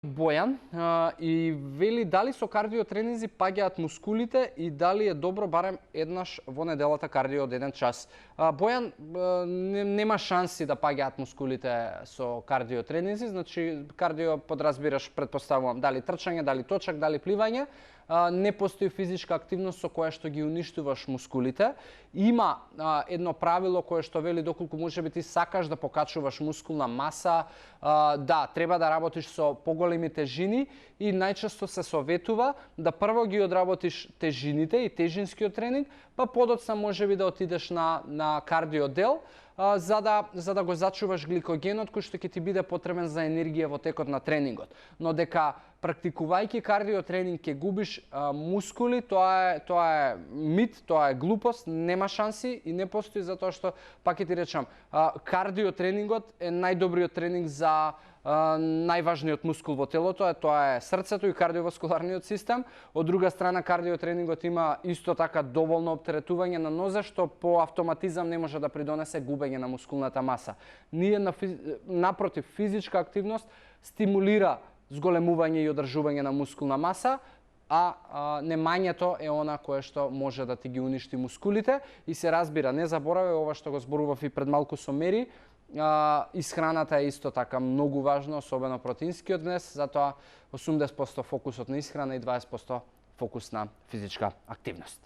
Бојан и вели дали со кардио тренинзи паѓаат мускулите и дали е добро барем еднаш во неделата кардио од 1 час. Бојан, нема шанси да паѓаат мускулите со кардио тренинзи, значи кардио подразбираш, претпоставувам, дали трчање, дали точак, дали пливање. Не постои физичка активност со која што ги уништуваш мускулите. Има едно правило кое што вели доколку можеби ти сакаш да покачуваш мускулна маса, да, треба да работиш со поголеми тежини и најчесто се советува да прво ги одработиш тежините и тежинскиот тренинг, па подоцна можеби да отидеш на кардио дел, за да го зачуваш гликогенот кој што ќе ти биде потребен за енергија во текот на тренингот. Но дека практикувајќи кардио тренинг ќе губиш мускули, тоа е мит, тоа е глупост, нема шанси и не постои, затоа што, пак ќе ти речам, кардио тренингот е најдобриот тренинг за најважниот мускул во телото, тоа е срцето и кардиоваскуларниот систем. Од друга страна, кардио тренингот има исто така доволно оптеретување на ноза, што по автоматизам не може да придонесе губење на мускулната маса. Напротив, физичка активност стимулира зголемување и одржување на мускулна маса, а немањето е она кое што може да ти ги уништи мускулите. И се разбира, не заборавај ова што го зборував и пред малку со Мери, исхраната е исто така многу важна, особено протеинскиот внес, затоа 80% фокусот на исхрана и 20% фокус на физичка активност.